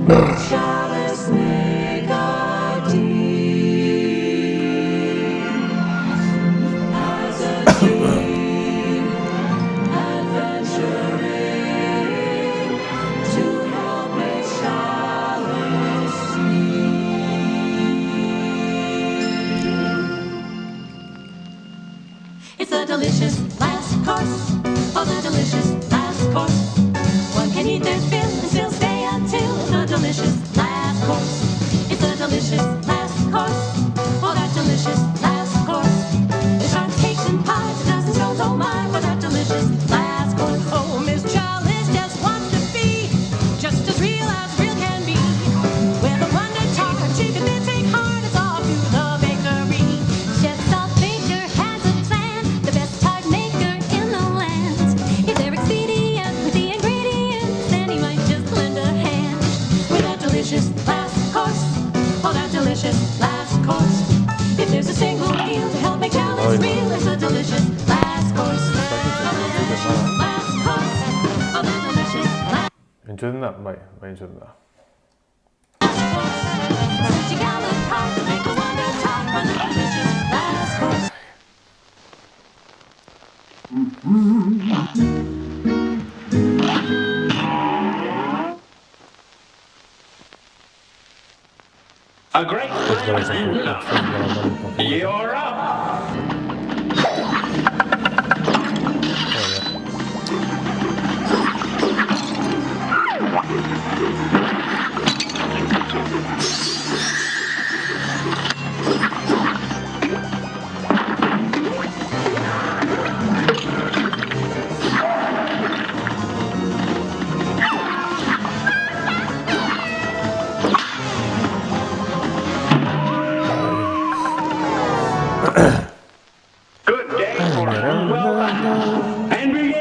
Chalice make a deed as a team adventuring to help make Chalice see. It's a delicious last course. Oh, the delicious last course. One can eat their fill and still stay until the delicious last course. It's a delicious last course. Oh, that delicious last course. There's sharks, cakes, and pies, a dozen stones, oh my, for that delicious last course. Oh, Miss Chalice just wants to be just as real can be. With a wonder tart, chicken dancing hard, it's off to the bakery. Chef Salt Baker has a plan, the best tart maker in the land. If they're expedient with the ingredients, then he might just lend a hand. With that delicious last course, oh that delicious last course. If there's a single meal to help make Chalice real, it's a delicious last course. Last course, oh that delicious last 괜찮나? 많이 줬나? course. Such a gallant heart to make a wonder tart for the delicious last course. A great plan and luck. You're up. Good day for home well done. And begin.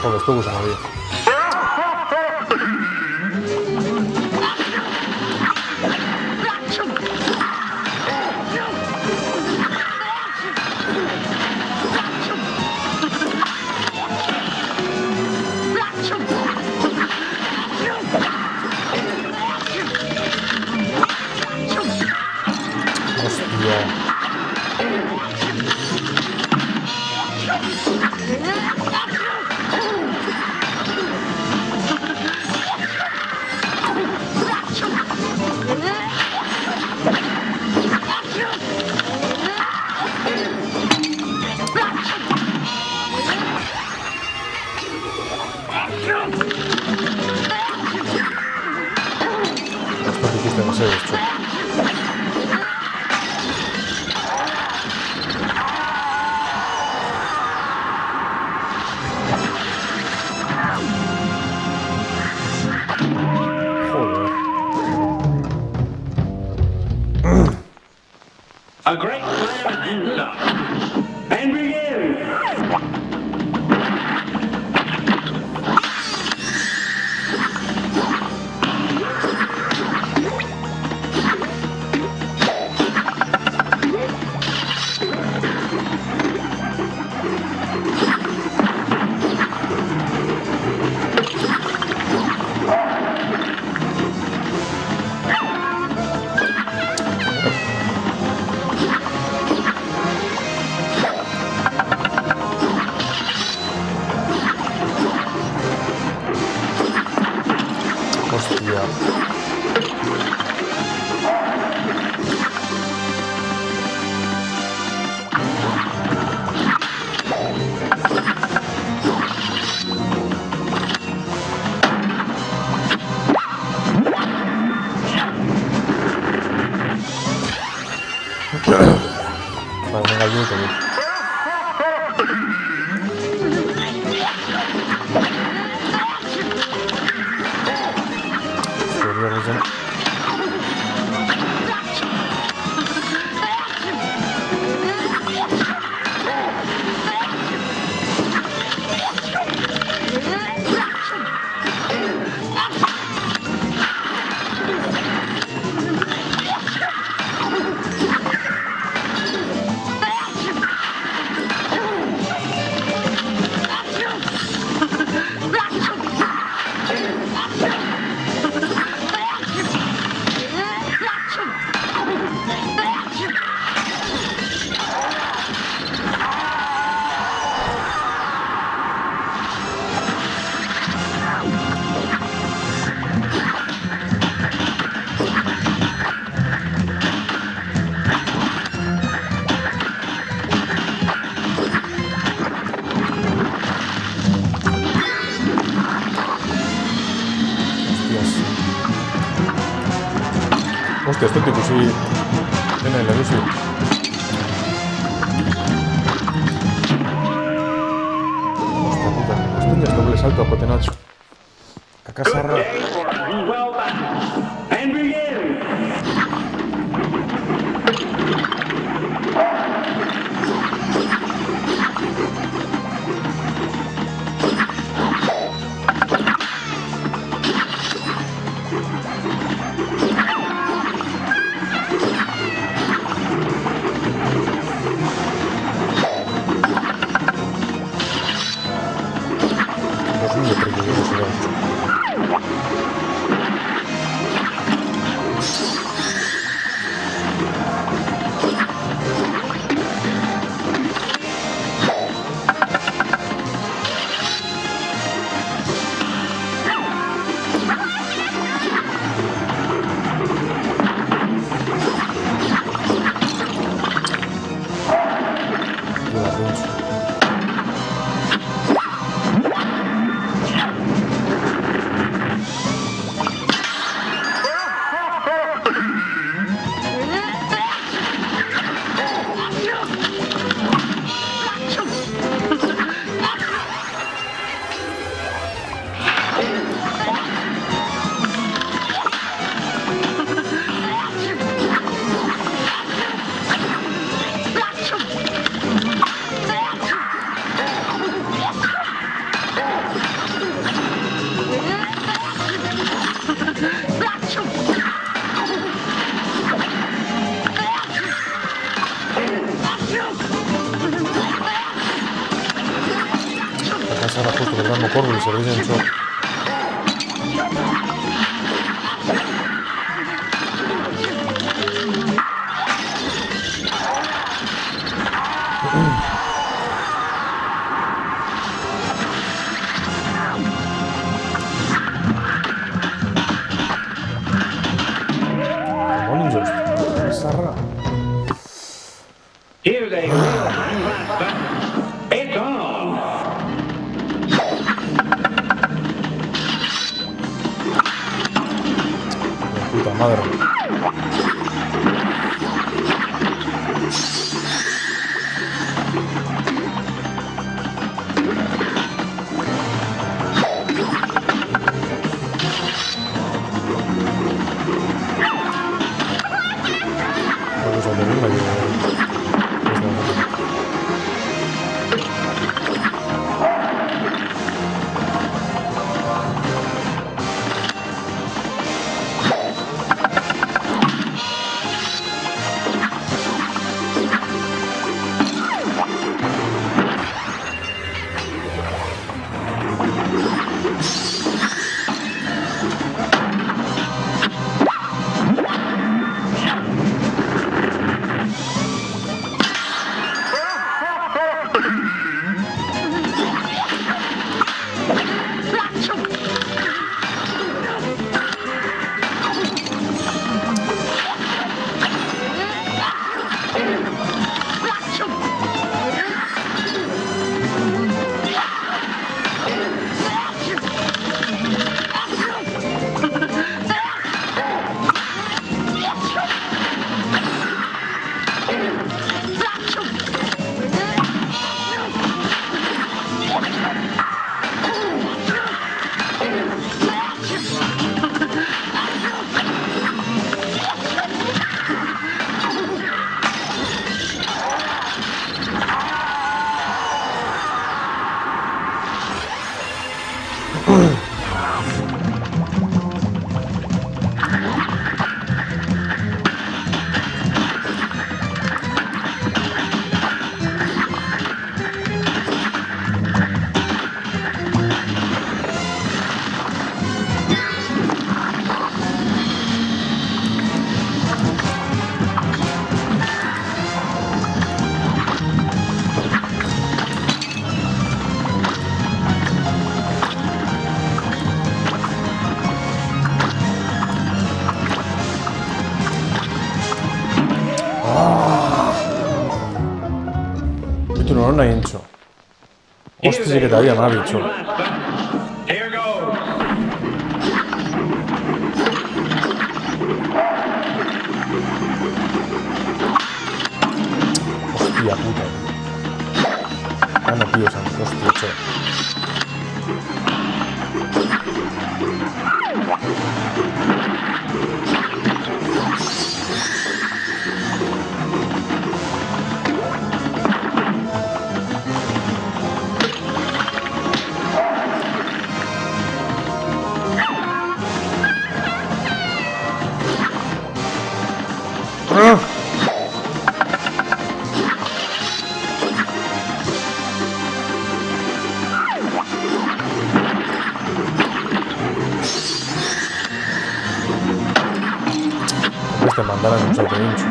Joder, esto gusta muy bien. Esto dijiste no sé esto. A great plan and luck. And begin. Hostia. ayuda también. Hostia, este tipo sí tiene el anuncio. Hostia puta, esto ya es doble salto a Cotenacho. Cacasarra. Well done. And begin. Cacasarra justo que el Rambo Corvo y se veía en shock. Here they go. It's on. Puta madre. Vamos a tenerla no nahi intxo. Hostizik eta dia nahi bitxo. Here goes. Hostia puta. Gana tío, san, hostia, che. Ah! Beste mandaran un zaute dintxo.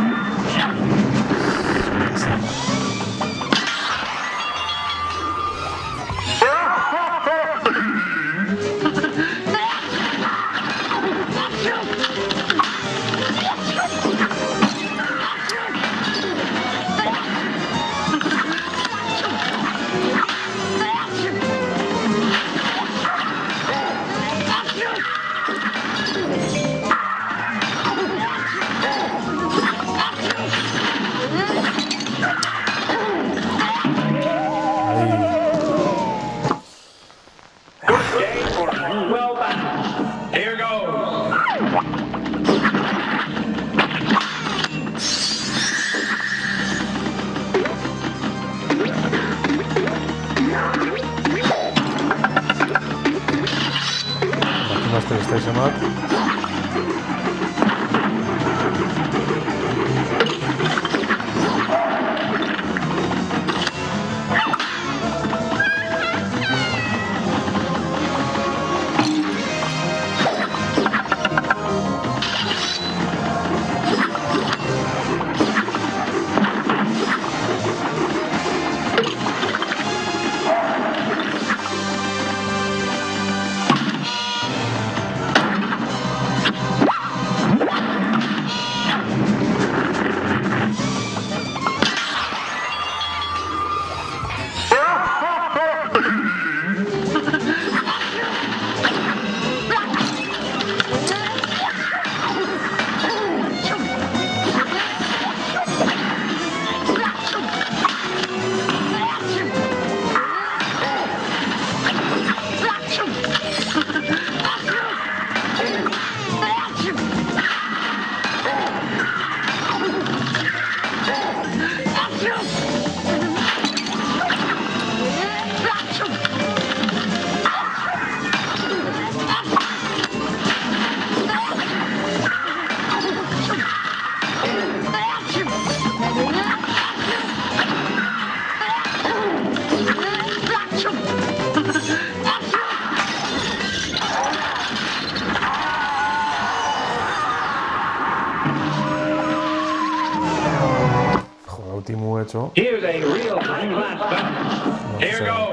Day for well back. Here goes. Batu mazte beste izamak. Joder, último hecho. Here's a real time last battle. Here sé. goes.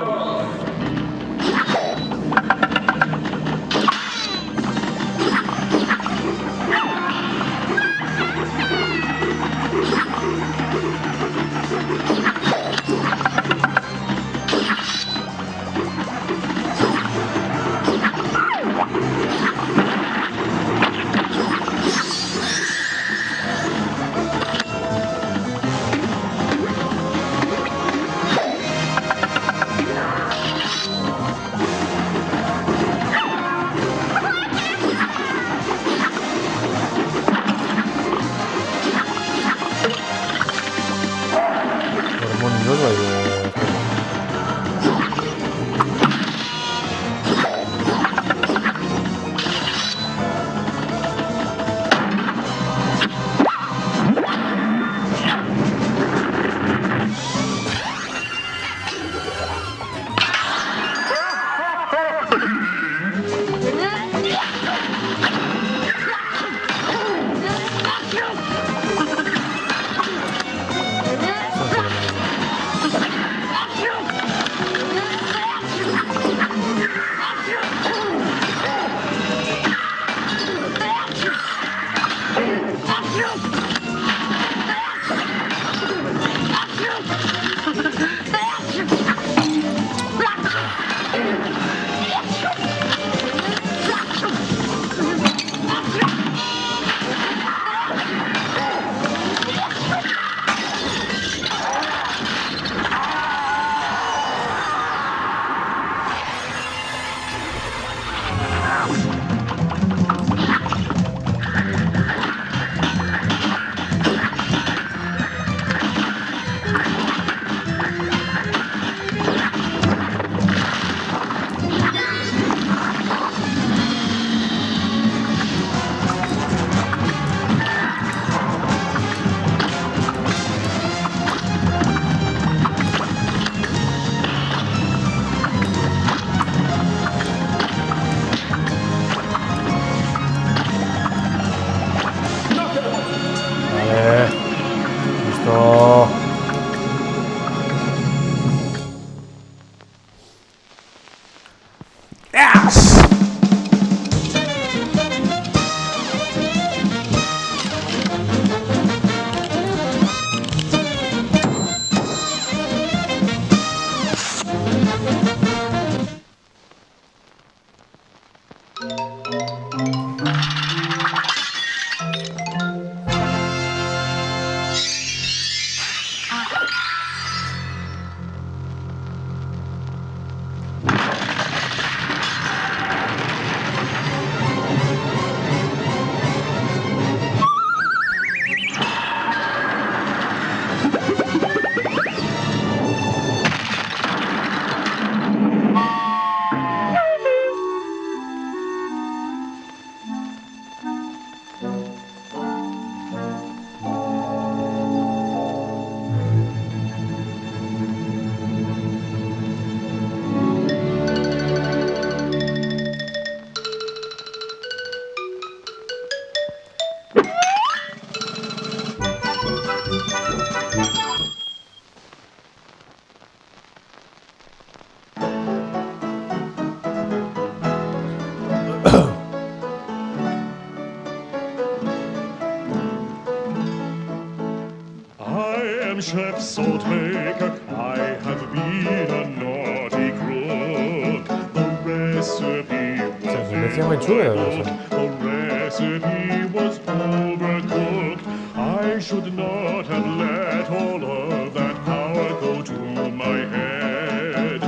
am chef salt maker. I have been a naughty crook. The recipe was me decía muy chulo, incooked. The recipe was overcooked. I should not have let all of that power go to my head.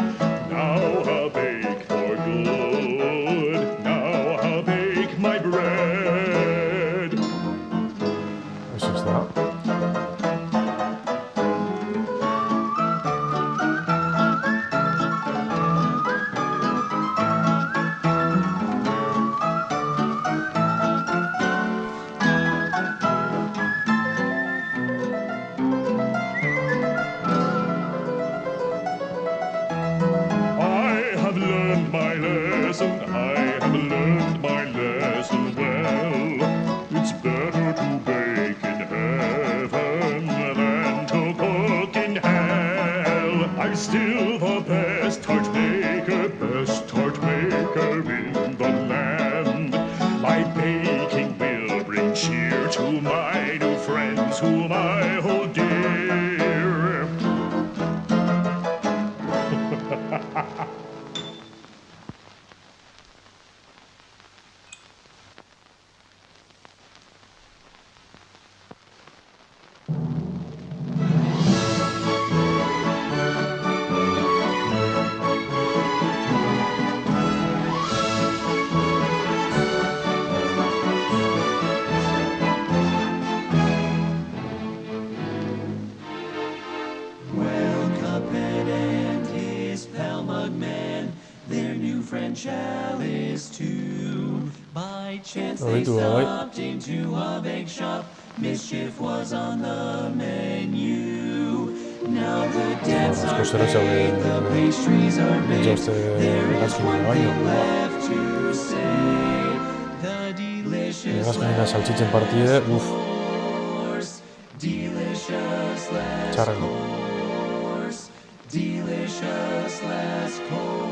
Now I'll bake for good. Now I'll bake my bread. Eso está. I have learned my lesson. I have learned my lesson well. It's better to bake in heaven than to cook in hell. I'm still the best tart maker in the land. My baking will bring cheer to my new friends whom I hold dear. Well, Cuphead and his pal Mugman, their new friend Chalice too. By chance they Ahorita, ahí. stopped into a bake shop. Mischief was on the menu. Now the debts Las are coseras paid, the pastries are yo baked. There is gasto one en el thing baño. left to say. The delicious Gasto en una salchicha en partida, uff, course, delicious last chargo. course, delicious last course.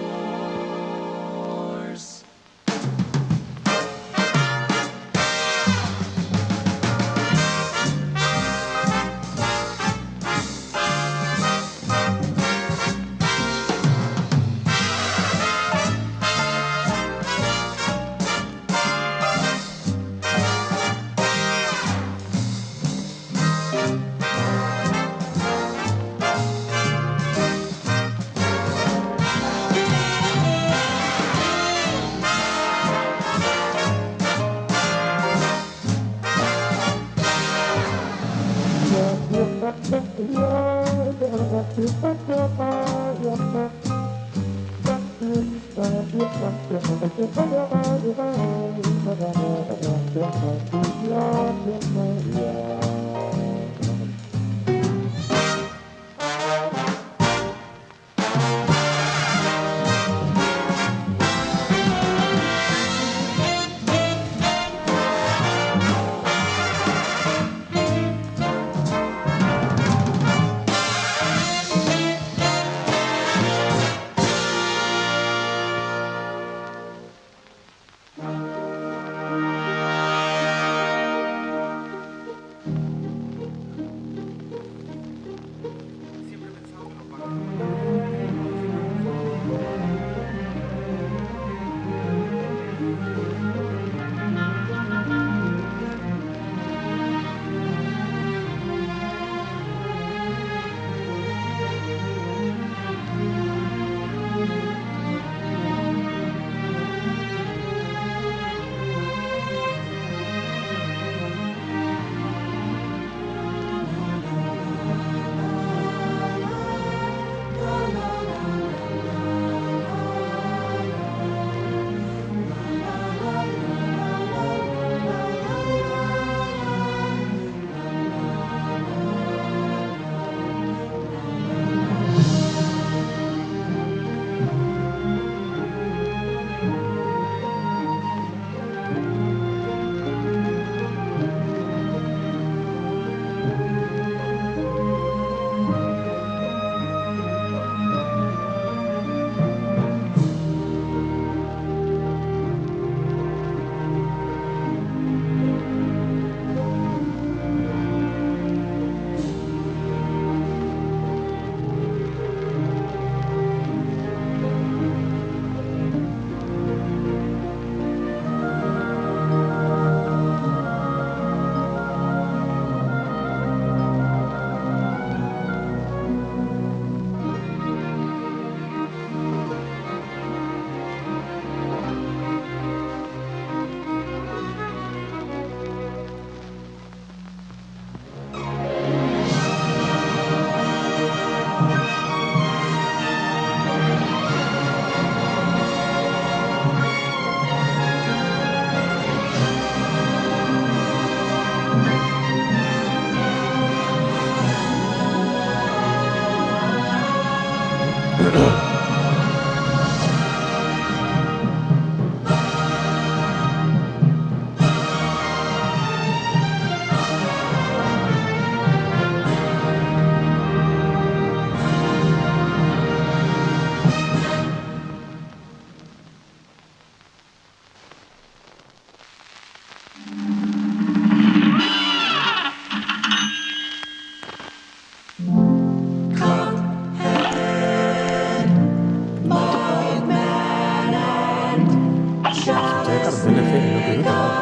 Zentxeakar DLC eduki dute, bai.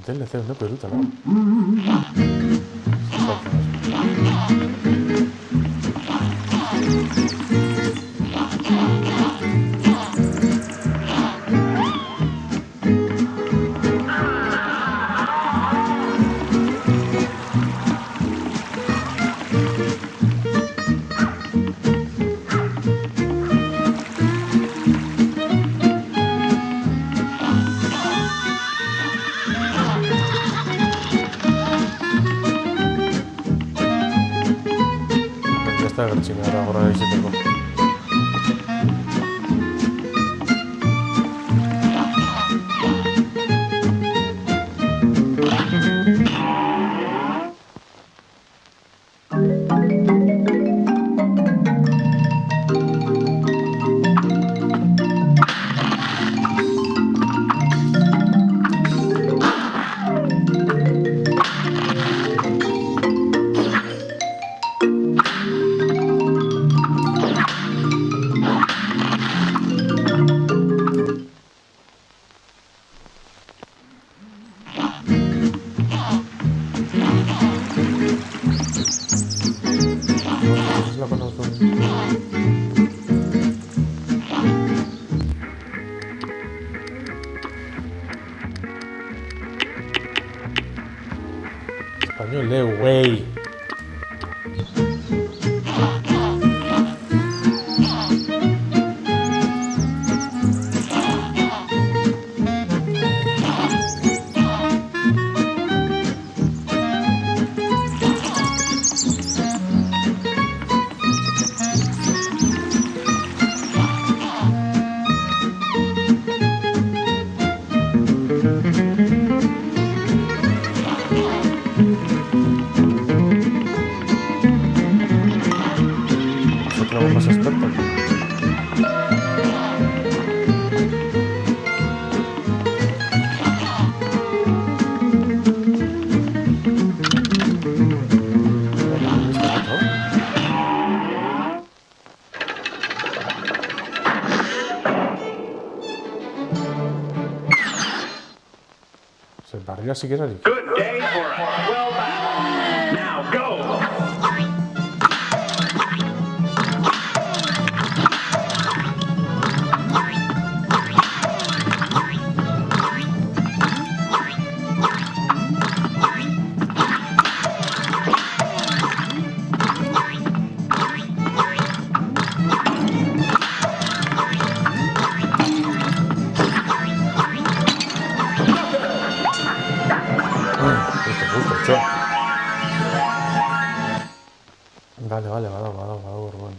DLC eduki dute, bai. Ya está gertxina gara gora izeteko. Es la conozco. Español, güey. Se clavo más experto. Se barriga si quieres. Good day for a swell battle. Now go! Justo, cho. Vale, badau, orduan.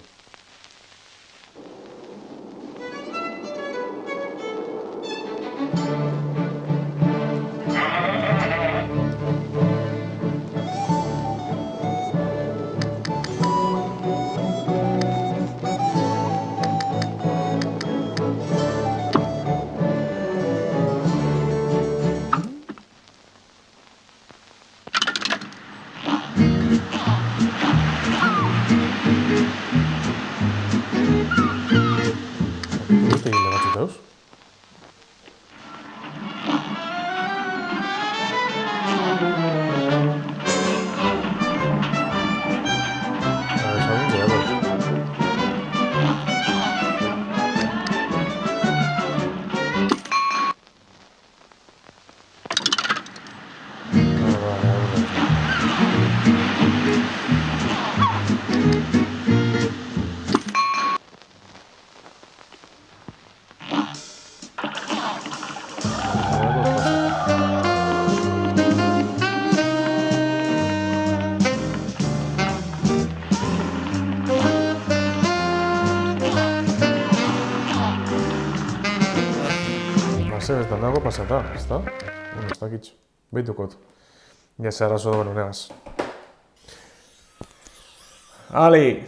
Beste gile batzuk dauz? Ezagun gehiago. Ez da nago pasata, ez da? Bueno, ez dakitxo. Behituko. Ja, ze arazo da, bueno, negaz. Ali!